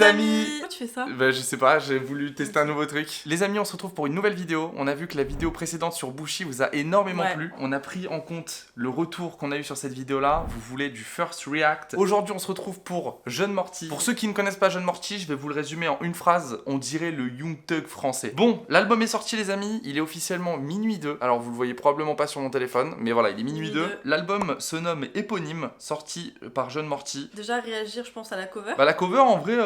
amis. Pourquoi tu fais ça? Bah je sais pas, j'ai voulu tester un nouveau truc. Les amis, on se retrouve pour une nouvelle vidéo. On a vu que la vidéo précédente sur Bushi vous a énormément plu. On a pris en compte le retour qu'on a eu sur cette vidéo là. Vous voulez du first react. Aujourd'hui on se retrouve pour Jeune Morty. Pour ceux qui ne connaissent pas Jeune Morty, je vais vous le résumer en une phrase. On dirait le Young Thug français. Bon, l'album est sorti les amis, il est officiellement minuit 2. Alors vous le voyez probablement pas sur mon téléphone, mais voilà, il est minuit 2. L'album se nomme Éponyme, sorti par Jeune Morty. Déjà réagir je pense à la cover. Bah la cover en vrai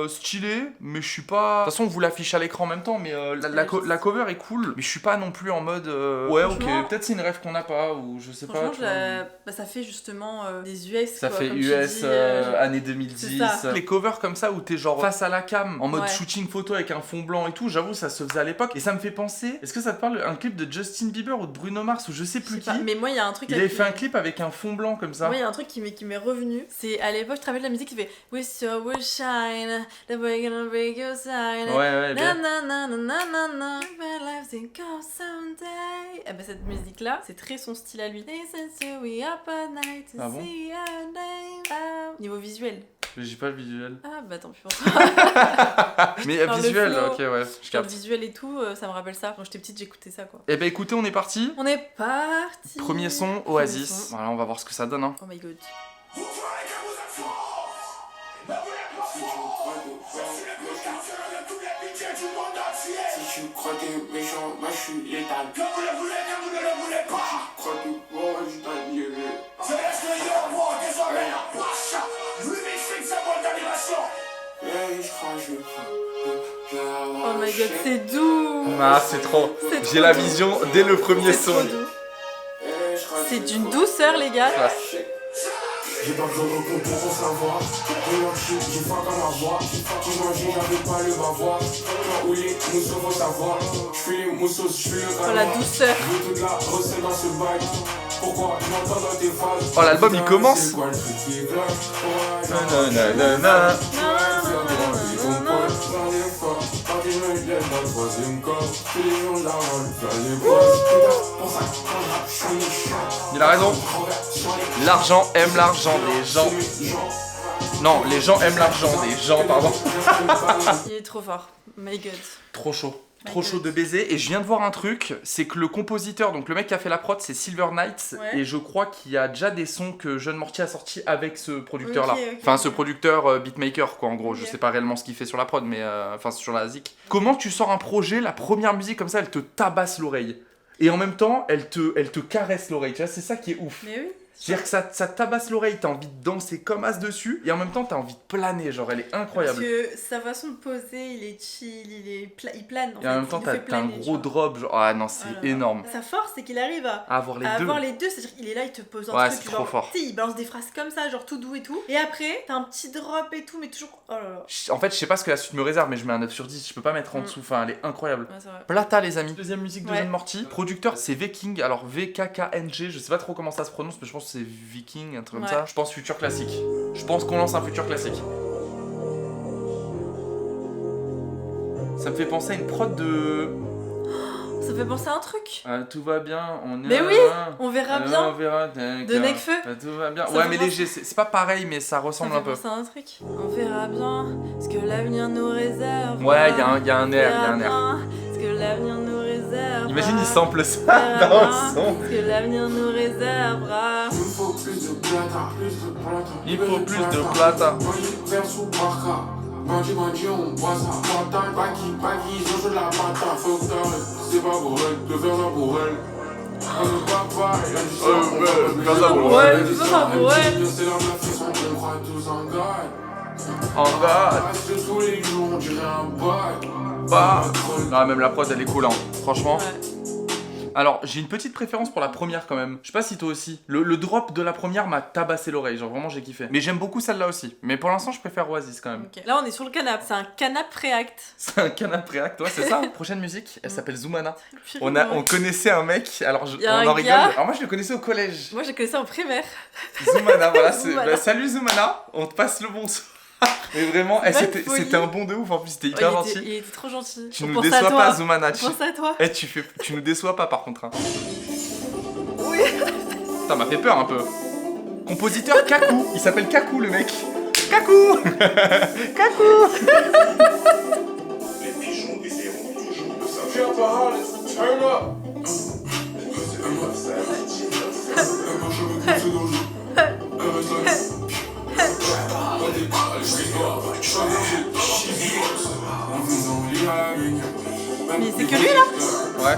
stylée, mais je suis pas... De toute façon on vous l'affiche à l'écran en même temps, mais la cover est cool, mais je suis pas non plus en mode ouais ok, peut-être c'est une rêve qu'on n'a pas, ou je sais pas. Bah, ça fait justement des US ça quoi, fait comme US dis, années 2010. Les covers comme ça où t'es genre face à la cam, en mode shooting photo avec un fond blanc et tout, j'avoue ça se faisait à l'époque, et ça me fait penser, est-ce que ça te parle un clip de Justin Bieber ou de Bruno Mars ou je sais plus qui mais moi il y a un truc... Il avait fait un clip avec un fond blanc comme ça. Moi il y a un truc qui m'est revenu, c'est à l'époque je travaillais de la musique qui fait We saw we shine, the way gonna break your sign. Ouais, bien. Eh ben cette musique là, c'est très son style à lui. Ah bon? Niveau visuel. J'ai pas le visuel. Ah bah tant pis pour toi. Mais visuel, ok ouais, je capte. Le visuel et tout, ça me rappelle ça. Quand j'étais petite, j'écoutais ça quoi. Eh ben écoutez, on est parti. On est parti. Premier son, Oasis. Voilà, on va voir ce que ça donne. Hein. Oh my god. Si tu crois que t'es méchant, moi je suis létal. Que vous ne voulez pas. Tu crois que moi je t'admire. C'est l'extérieur, désormais la poche. Remix fixe à bonne d'animation. Je crois Oh my god, c'est doux. Ah, c'est trop. J'ai la vision dès le premier son. C'est d'une douceur, les gars. J'ai pas besoin de repos pour en savoir. J'ai faim comme ma voix. J'imagine j'avais pas le bavoir. Où les mousseaux vont savoir. J'fuis les mousseaux, j'fuis le canard. Oh la douceur. Je veux toute la recette dans ce bail. Pourquoi je m'entends dans tes phases. Oh l'album il commence. C'est quoi le truc qui est clash. Nanana. Il a raison. L'argent aime l'argent des gens. Non, les gens aiment l'argent des gens, pardon. Il est trop fort. My god. Trop chaud. Trop chaud de baiser. Et je viens de voir un truc, c'est que le compositeur, donc le mec qui a fait la prod, c'est Silver Knight. Et je crois qu'il y a déjà des sons que Jeune Morty a sortis avec ce producteur-là. Enfin, ce producteur beatmaker, quoi, en gros. Je sais pas réellement ce qu'il fait sur la prod, mais enfin, sur la zik. Comment tu sors un projet, la première musique comme ça, elle te tabasse l'oreille. Et en même temps, elle te caresse l'oreille. Tu vois, c'est ça qui est ouf. Mais oui. C'est-à-dire que ça tabasse l'oreille, t'as envie de danser comme as dessus, et en même temps t'as envie de planer, genre elle est incroyable. Parce que sa façon de poser, il est chill, il plane. Et en même temps t'as un gros drop, genre ah non c'est énorme. Sa force c'est qu'il arrive à avoir les deux, c'est-à-dire qu'il est là, il te pose un truc, c'est genre, trop fort. Tu sais, il balance des phrases comme ça, genre tout doux et tout, et après t'as un petit drop et tout, mais toujours... Oh là là. En fait je sais pas ce que la suite me réserve, mais je mets un 9 sur 10, je peux pas mettre en dessous, enfin elle est incroyable. Ouais, c'est vrai. Plata les amis, deuxième musique de Jeune Morty. Producteur c'est Viking, alors V-K-K-N-G, je sais pas trop comment ça se prononce, mais je pense que c'est Viking. Un truc comme ça. Je pense futur classique. Je pense qu'on lance un futur classique. Ça me fait penser à une prod de... Ça me fait penser à un truc. Tout va bien, on est... Mais oui, on verra bien. On verra, de Nekfeu. Tout va bien. Ouais mais léger, c'est pas pareil mais ça ressemble un peu. Ça me fait penser à un truc. On verra bien ce que l'avenir nous réserve. Ouais, il y a un air, Ce que l'avenir nous réserve. Imagine il sample ça dans le son. Ce que l'avenir nous réservera. Il faut plus de plata, Il faut plus de plata. Bandit, on boit ça. Pata, baki, ils ont joué de la pata. Faut que t'arrêtes, c'est pas pour elle, de faire ça pour elle. On ne va pas, il y a du sang. Faire ça pour elle. C'est la même façon qu'on croit tous en garde. En garde. Parce que tous les jours, on dirait un bail. Bah. Non, même la prod elle est cool, hein. Franchement. Ouais. Alors, j'ai une petite préférence pour la première quand même. Je sais pas si toi aussi. Le drop de la première m'a tabassé l'oreille, genre vraiment j'ai kiffé. Mais j'aime beaucoup celle-là aussi. Mais pour l'instant, je préfère Oasis quand même. Okay. Là, on est sur le canapé. C'est un canapé React. C'est un canapé React, ouais, c'est ça. Prochaine musique, elle s'appelle Zoumana. On connaissait un mec, alors on en rigole. Alors moi, je le connaissais au collège. Moi, je le connaissais en primaire. Zoumana, voilà. Bah, salut Zoumana, on te passe le bon son. Mais vraiment, c'était un bon de ouf, en plus c'était hyper gentil. Il était trop gentil. Tu nous déçois pas, Zoumana. Pense à toi. Tu nous déçois pas par contre. Hein. Oui. Ça m'a fait peur un peu. Compositeur Kaku, il s'appelle Kaku le mec. Cacou. Cacou. Les pigeons essaieront toujours de savoir. Turn up. Mais c'est que lui là. Ouais.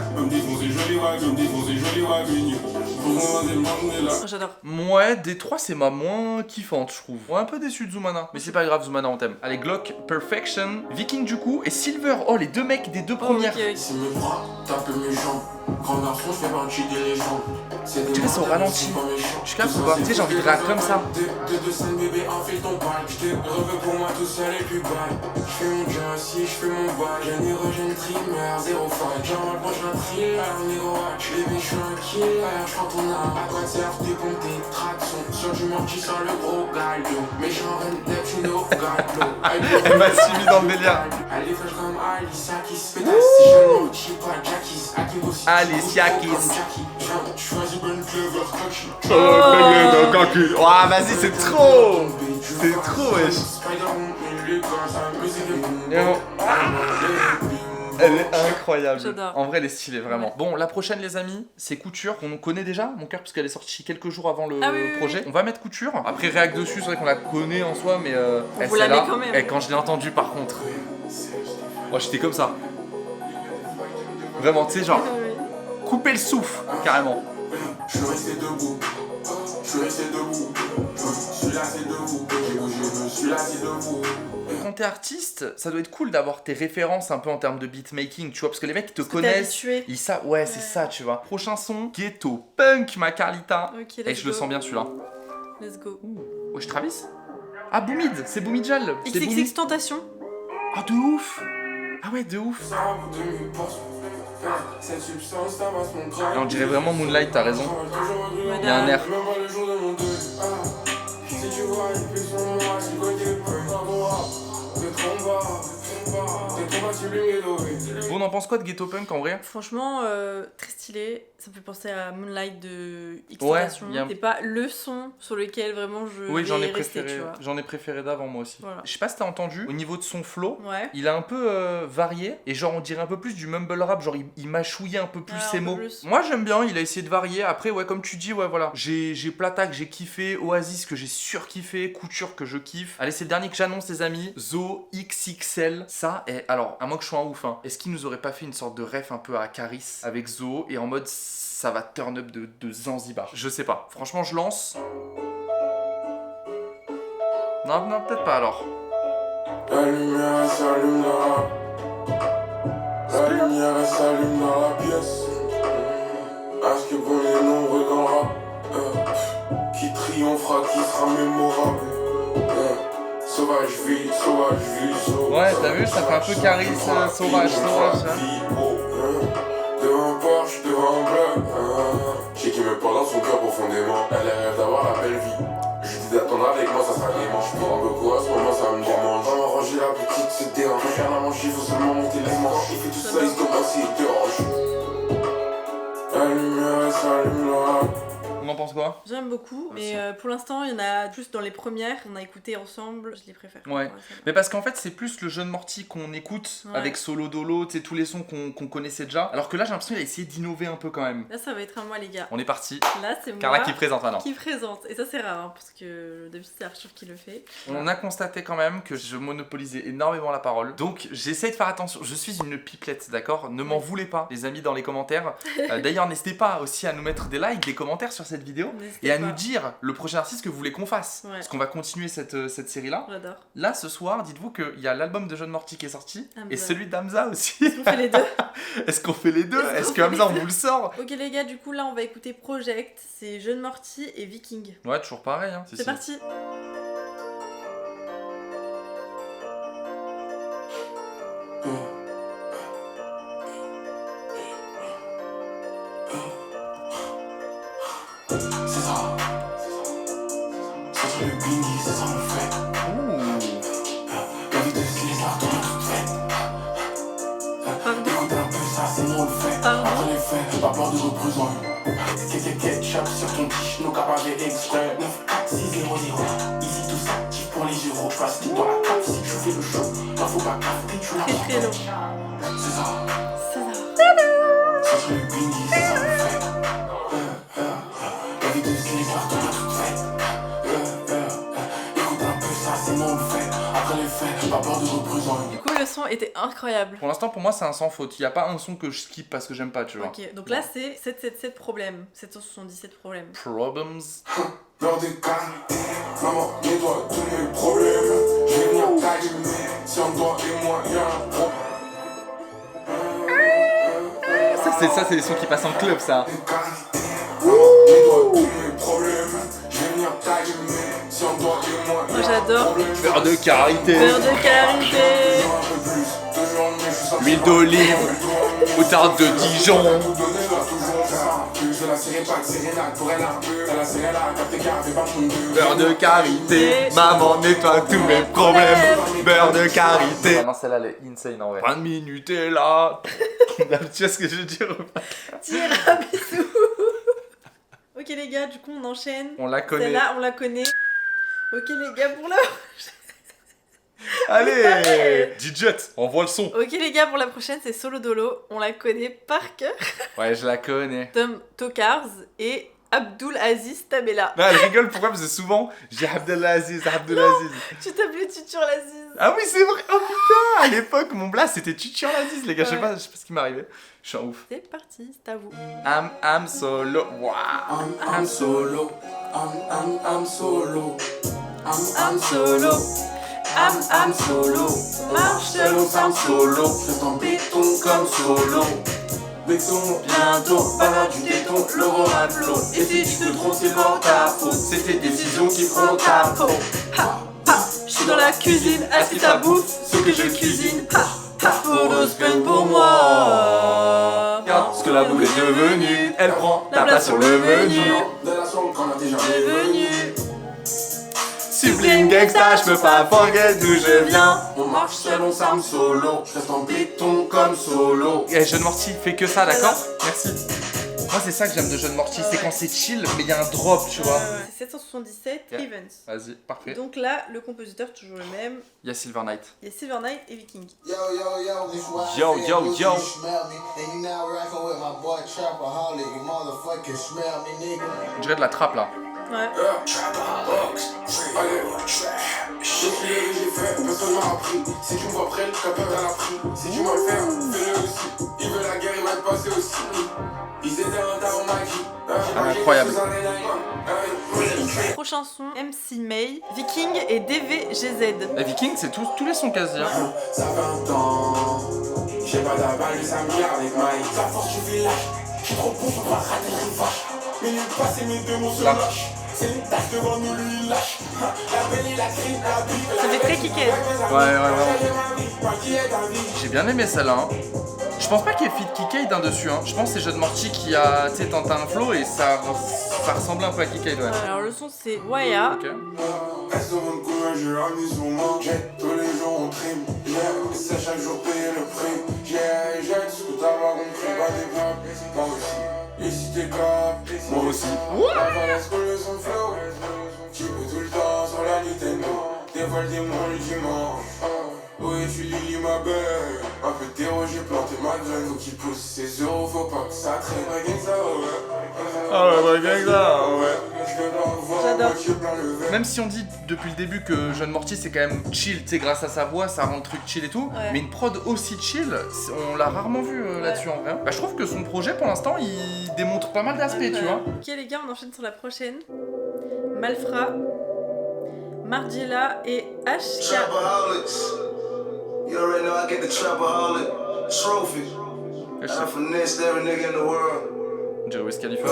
Oh, j'adore. Ouais, D3 c'est ma moins kiffante, je trouve. Ouais, un peu déçu de Zoumana. Mais c'est pas grave, Zoumana on t'aime. Allez, Glock, Perfection, Viking du coup et Silver. Oh, les deux mecs des deux premières. Ok, ok. C'est mes bras, tape mes jambes. Grand garçon, je fais partie des légendes. C'est des Tu vois, c'est au ralenti. Je capte ou pas? Tu sais, j'ai envie de rap comme ça. Deux scènes bébé, enfile ton bail. J'étais reveux pour moi tout seul et plus bas. J'fais mon Jesse, j'fais mon bail. J'ai une régène trimmer, zéro faille. J'ai un bon, j'suis un thriller, négro watch. Bébé, j'suis un killer, j'prends ton âme. À quoi sert des pompes, des tractions? Sur du morti, sur le gros galio. Mais j'ai un rendez, tu know, gallo. Elle m'a suivi dans le délire. Elle est fraîche comme Alicia qui se pétasse. Si je ne mortis pas, Jackies. Alicia Keys. Oh, Oh, vas-y, c'est trop. C'est trop, wesh. Elle est incroyable. J'adore. En vrai, elle est stylée, vraiment. Ouais. Bon, la prochaine, les amis, c'est Couture, qu'on connaît déjà, mon cœur, parce qu'elle est sortie quelques jours avant le Ah oui, oui, projet. On va mettre Couture. Après, réac dessus, c'est vrai qu'on la connaît en soi, mais elle, vous c'est la met là. quand même. Et quand je l'ai entendue, par contre, oh, j'étais comme ça. Vraiment, tu sais, genre, couper le souffle, carrément. Je suis resté debout. Je suis resté debout. Je suis là, c'est debout. J'ai bougé, je suis là, c'est debout. Quand t'es artiste, ça doit être cool d'avoir tes références un peu en termes de beatmaking, tu vois, parce que les mecs qui te T'es connaissent, habitué. ils savent, ouais, c'est ça, tu vois. Prochain son, Ghetto Punk, ma Carlita. Ok, Et let's je le go. sens bien celui-là. Let's go. Wesh Travis. Ah, Boumid, c'est Boumidjal. C'est Boumid. XXX Tentation. Ah, de ouf. Ah ouais, de ouf. Ça vaut 2000 pour cette substance, ça passe mon crâne. Et on dirait vraiment Moonlight, t'as raison. Il y a un air. Même pas le jour de mon deuil. Ah, si tu vois, il fait son nom, c'est quoi qui est Bon, on en pense quoi de Ghetto Punk en vrai? Franchement, très stylé. Ça me fait penser à Moonlight de X Ouais, Tentation. y a- C'est pas le son sur lequel vraiment je Oui, j'en ai vais rester, préféré. tu vois. J'en ai préféré d'avant moi aussi. Voilà. Je sais pas si t'as entendu, au niveau de son flow, Ouais. il a un peu varié et genre on dirait un peu plus du mumble rap, genre il mâchouillait un peu plus Ah, ses un peu mots. plus. Moi j'aime bien, il a essayé de varier. Après ouais comme tu dis ouais voilà, j'ai Plata que j'ai kiffé, Oasis que j'ai surkiffé, Couture que je kiffe. Allez c'est le dernier que j'annonce les amis, Zo XXL. Ça est alors à moins que je sois un ouf hein. Est-ce qu'il nous aurait pas fait une sorte de ref un peu à Caris avec Zo et en mode ça va turn up de Zanzibar. Je sais pas. Franchement je lance. Non peut-être pas alors. La lumière elle s'allume dans la... La lumière elle s'allume dans la pièce. À ce que qu'on est nombreux dans le rap. Qui triomphera, qui sera mémorable. Sauvage vie, sauvage vie, sauvage. Ouais, t'as vu, ça fait un peu Caris sauvage. Devant un Porsche, devant un bloc. Je sais qu'il me parle dans son cœur profondément. Elle rêve d'avoir la belle vie. Je lui dis d'attendre avec moi, ça sera dément. Je prends beaucoup, à ce moment ça me démange. Maman ranger la petite, c'est dérange. Rien à manger, faut seulement monter les manches. Il fait tout ça, il se commence, il dérange. La lumière elle s'allume là. On en pense quoi? J'aime beaucoup, mais pour l'instant, il y en a plus dans les premières. On a écouté ensemble, je les préfère. Ouais. Mais parce qu'en fait, c'est plus le jeune Morty qu'on écoute Ouais. avec Solo Dolo, tu sais, tous les sons qu'on connaissait déjà. Alors que là, j'ai l'impression qu'il a essayé d'innover un peu quand même. Là, ça va être à moi, les gars. On est parti. Là, c'est moi Carla qui présente maintenant. qui présente. Et ça, c'est rare, hein, parce que d'habitude, c'est Arthur qui le fait. On a constaté quand même que je monopolisais énormément la parole. Donc, j'essaie de faire attention. Je suis une pipelette, d'accord? Ne m'en voulez pas, les amis, dans les commentaires. D'ailleurs, n'hésitez pas aussi à nous mettre des likes, des commentaires sur cette vidéo. N'hésitez Et à pas. nous dire le prochain artiste que vous voulez qu'on fasse. Ouais. Parce qu'on va continuer cette série-là. J'adore. Là, ce soir, dites-vous qu'il y a l'album de John Morty qui est sorti. Hamza. Et celui d'Hamza aussi. On fait les deux. Est-ce qu'on fait les deux? Est-ce Est-ce qu'on que Hamza, fait on les vous le sort? Ok, les gars, du coup, là, on va écouter Project. C'est Jeune Morty et Viking. Ouais, toujours pareil. Hein. C'est parti. C'est ça. C'est sur le bingy, c'est ça mon fait. La vie de ce les arts, toute faite. Écoute un peu ça, c'est nous on le fait. Après les faits, pas peur de représailles. Ketchup sur ton quiche, nos capables exprès. 9, 4, 6, 0, 0. Ici tout s'active pour les gyros, tu vas stick dans la cape si tu fais le show. Là faut pas capter, tu la Très très long. C'est ça. C'est ça. Ça serait le bingy, c'est ça le fait. La vie de ce l'histoire qu'on a toute faite. Écoute un peu ça, c'est non le fait. Après les faits, pas peur de représenter. Du coup, le son était incroyable. Pour l'instant, pour moi, c'est un sans faute. Il y a pas un son que je skip parce que j'aime pas, tu vois. Ok, donc là c'est 777 problèmes. 777 problèmes. Dans Problems. des cannes, maman nettoie tous mes problèmes. Je vais venir t'allumer, si en toi et moi y'a un problème. Ça, c'est les sons qui passent en club, ça. Des cannes, maman nettoie tous mes problèmes. Je vais venir t'allumer, si en toi et moi Moi j'adore. Beurre de karité. Beurre de karité. Toujours un peu plus, toujours mieux, je suis sorti. Huile d'olive. Moutarde de Dijon. Je la série pas de sérénade pour elle un peu. La série là, t'as tes gars, fais pas mon deux. Beurre de karité. Maman nettoie tous mes problèmes. Beurre de karité. Non, celle-là, elle est insane en vrai. 20 minutes est là. Tu vois ce que je veux dire? Tiramisu. Ok les gars, du coup on enchaîne. On la connaît. Celle-là on la connaît. Ok les gars, pour la... Allez, DJ, envoie le son. Ok les gars, pour la prochaine c'est Solo Dolo. On la connaît par cœur. Ouais, je la connais. Tom Tokars et Abdul Aziz Tabela. Non, elle rigole, pourquoi? Parce que souvent, je dis Abdelaziz, Abdelaziz. Tu t'appelais Tutur Laziz. Ah oui, c'est vrai, oh putain, à l'époque, mon blast, c'était Tutur Laziz, les gars, je sais pas ce qui m'est arrivé. Je suis un ouf. C'est parti, c'est à vous. I'm solo, wow. I'm solo, I'm solo. I'm solo. I'm solo. On marche seul, on s'arme solo. Reste en béton comme solo. Béton, Bientôt, balade du téton, l'euro à flot. Et si tu te trompes, c'est pas ta faute. C'est tes décisions qui feront ta peau. Ha, ha, je suis dans la cuisine, assieds ta bouffe, ce que je cuisine. Ha, ha, pour 2 semaines pour moi. Regarde ce que la boule est devenue, elle prend La place sur le menu. De la sonde qu'on a déjà Devenu Sublime gangsta, je peux pas forget d'où je viens. On marche seul, on s'arme solo. Je reste en béton comme solo. Et Jeune Morty fait que ça, d'accord? Merci. Moi, c'est ça que j'aime de Jeune Morty, c'est quand c'est chill, mais il y a un drop, tu vois. C'est 777 Yeah. Evans. Vas-y, parfait. Donc là, le compositeur, toujours le même. Il y a Silver Knight. Il y a Silver Knight et Viking. Yo, yo, yo, this why Yo, I said yo, pussy yo. smell me. And you now rockin' with my boy Trapaholic. You motherfucking smell me, nigga. On dirait de la trappe là. Ouais. J'ai crié, j'ai fait, personne m'a appris. Si tu me vois prêt, t'as peur à la pris. Si tu m'as le faire, fais-le aussi. Ils veulent la guerre, ils vont te passer aussi. Ils étaient un tarot magie. Incroyable. Prochain son, MC May, Viking et DVGZ. Les Vikings, c'est tous les sons quasi. Hein. Ça fait un temps. J'ai pas d'aval, ça me garde avec Mike. La force du village. J'suis trop bon pour pas rater le rivage. Minute passée, mes démons se lâchent. C'est une tâche devant nous, lui il lâche. La peine, la crime, la vie. Ça fait très kick-ass. Ouais. J'ai bien aimé celle-là. Hein. Je pense pas qu'il y ait Fit Kikade dessus. Hein. Je pense que c'est Jeune Morty qui a tenté un flow et ça ressemble un peu à Kikade. Ouais. Alors le son c'est Waya. Ok. Reste devant le coin, j'ai ramené sur moi. J'ai tous les jours on trim. C'est chaque jour payer le prix. J'ai tout ce que t'as pas compris. Pas des papes, moi aussi. Et si t'es grave, moi aussi. La valence coule son flow. Tu peux tout le temps sur la Nintendo. Des fois le démon le dimanche. Oui, je suis Lily ma belle. Un peu d'héros, j'ai planté ma graine. Donc il pousse ses euros, faut pas que ça traîne. Regarde ça, ouais. Ah ouais, regarde ça, ouais. J'adore. Même si on dit depuis le début que Jeune Morty c'est quand même chill, tu sais, grâce à sa voix, ça rend le truc chill et tout. Ouais. Mais une prod aussi chill, on l'a rarement vu là-dessus en vrai. Bah, je trouve que son projet pour l'instant il démontre pas mal d'aspects, tu vois. Ok les gars, on enchaîne sur la prochaine. Malfra, Margiela et HK. Trapaholics. You already know I get the Trapaholic trophy. I finessed every nigga in the world. Jerry Wiz Khalifa.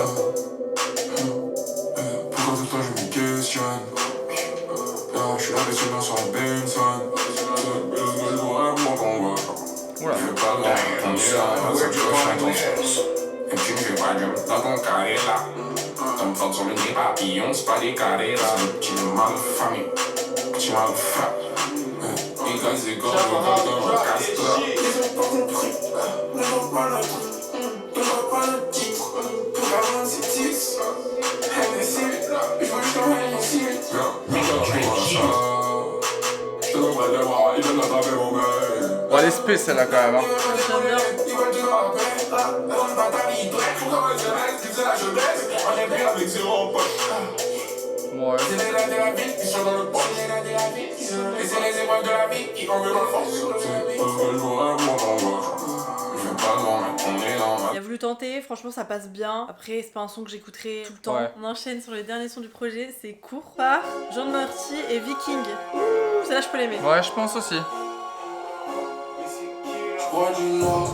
Pourquoi tout le temps je me questionne? Je suis là dessus dans son Benson. Vraiment qu'on va. Oula. Je veux pas le comme ça, ça me coche intention. Et tu ne fais pas de dans ton carré là. Comme forte sur le nez papillon, c'est pas des carrés là. Tu es mal famille, tu mal fait. Et quand c'est comme je casse-toi. Ils ont pas compris, ne vont pas notre truc, ne vont pas notre titre. Pour la rendre c'est 10. Hennessy, je veux que je t'emmène ici. Je vois ça. Bon, elle est spé celle-là quand même. Hein. Ouais. Il a voulu tenter, franchement ça passe bien. Après c'est pas un son que j'écouterai tout le temps. Ouais. On enchaîne sur les derniers sons du projet, c'est Court par Jean Morty et Viking. Ouh, celle-là je peux l'aimer. Ouais, je pense aussi. Je crois du noir,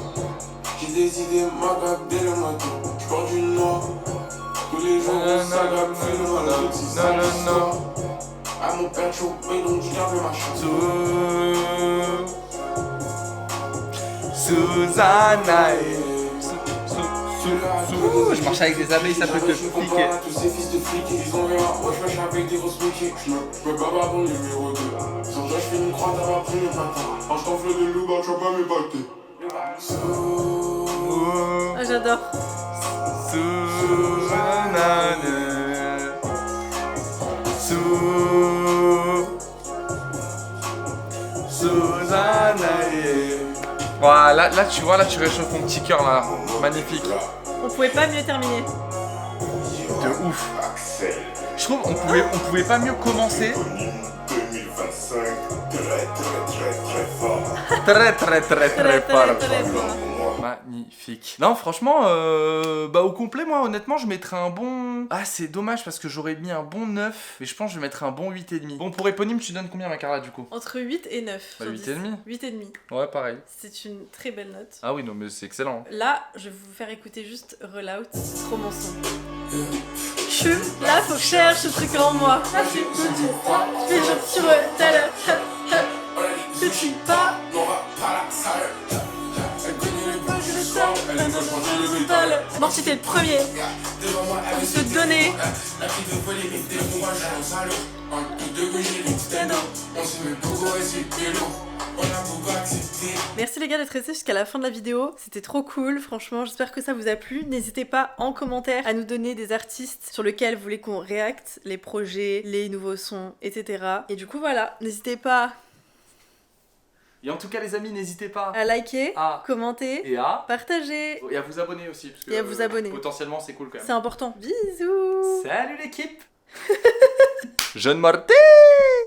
j'ai décidé m'agap dès le matin. Je crois du noir, tous les jours on s'agap, fais le malade. Si ça le sort, à mon père chopé donc je garde le machin. Susanna. Je marche avec des abeilles, ça peut te piquer. Tous ces fils de flics ils ont rien. Moi je marche avec des grosses métiers. Je me bats pas bon numéro 2. Sans toi je fais une croix d'avoir pris mes patins. Quand je t'enfle de loup, bah tu vas pas m'épater. Ah j'adore. Voilà, là tu vois, là tu réchauffes mon petit cœur là. Magnifique. On pouvait pas mieux terminer. De ouf. Je trouve on pouvait pas mieux commencer. 2025, très fort. Très fort. Très fort. Magnifique. Non, franchement, bah au complet, moi, honnêtement, je mettrais un bon... Ah, c'est dommage parce que j'aurais mis un bon 9, mais je pense que je mettrais un bon 8,5. Bon, pour éponyme, tu donnes combien, ma Carla, du coup? Entre 8 et 9. Bah, sur 8,5. 8,5. Ouais, pareil. C'est une très belle note. Ah oui, non, mais c'est excellent. Là, je vais vous faire écouter juste Rollout, c'est trop mon son. Je là, faut que je cherche ce truc en moi. Là, je suis sur tel. Je suis pas. Morty, t'es le premier. Faut se donner. Merci les gars d'être restés jusqu'à la fin de la vidéo, c'était trop cool, franchement j'espère que ça vous a plu. N'hésitez pas en commentaire à nous donner des artistes sur lesquels vous voulez qu'on réacte, les projets, les nouveaux sons, etc. Et du coup voilà, n'hésitez pas Et en tout cas, les amis, n'hésitez pas à liker, à... commenter, Et à... partager Et à vous abonner aussi. Parce que, et à vous abonner. Potentiellement, c'est cool quand même. C'est important. Bisous. Salut l'équipe. Jeune Morty.